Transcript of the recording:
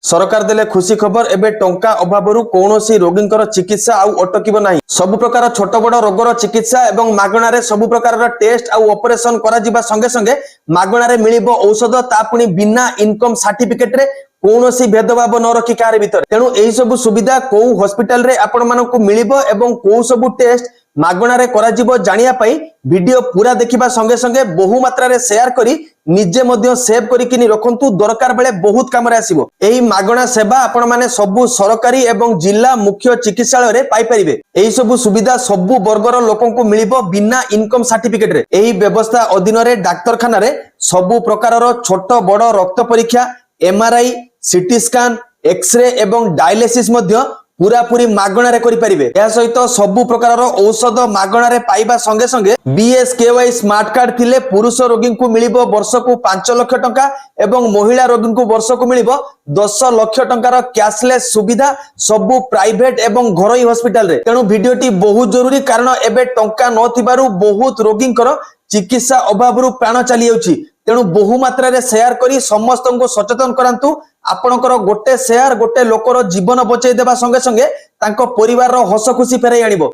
सरकार देले खुशी खबर एबे टंका अभावरु कौनसी रोगींकर चिकित्सा आउ अटकिबो नाही। सब प्रकार छोट बड़ रोगर चिकित्सा एवं मागणारे सब प्रकार टेस्ट आउ ऑपरेशन करा जिबा संगे संगे मागणारे मिलिबो औषध ता पुनी बिना इनकम सर्टिफिकेट रे कौनसी भेदभाव न रखी कार भीतर। तेणु एही सब सुविधा को हॉस्पिटल रे आपण मानकु मिलिबो एवं को सब टेस्ट मागणारे करा जिवो जानिया पई वीडियो पूरा देखिबा संगे संगे बहु मात्रा रे शेयर करी निजे मध्य सेव करिकिनी रखंतु दरकार बेले बहुत काम रे आसीबो। एही मागणा सेवा आपण माने सबु सरकारी एवं जिला मुख्य चिकित्सालय रे पाई परिबे। एही सब सुविधा सबु वर्गर लोकन को मिलिबो बिना इनकम सर्टिफिकेट रे। एही व्यवस्था अधीन रे डाक्तरखाना रे सबु प्रकार रो छोट बड़ रक्त परीक्षा एमआरआई सीटी स्कैन एक्सरे एवं डायलिसिस मध्य पूरा पूरी मागणा रे करि परिबे। या सहित सबु प्रकार औषध मागणा रे पाइबा संगे संगे बीएसकेवाई स्मार्ट कार्ड थिले पुरुष रोगी को मिलिबो वर्ष को 5 लाख टंका एवं महिला रोगी को वर्ष को मिलिबो 10 लाख टंकार कैशलेस सुविधा सबु प्राइवेट एवं घरोई हॉस्पिटल रे। तेणु वीडियोटी बहुत जरूरी कारण एबे टंका न थिबारु बहुत रोगींकर चिकित्सा अभावरु प्राण चली जाउची। तेणु बहु मात्रा रे शेयर करी समस्त को सचेतन करांतु। आपणकर गोटे शेयर गोटे लोकर जीवन बचाई देबा संगे संगे तांको परिवार रो हस खुशी फेराई आनिबो।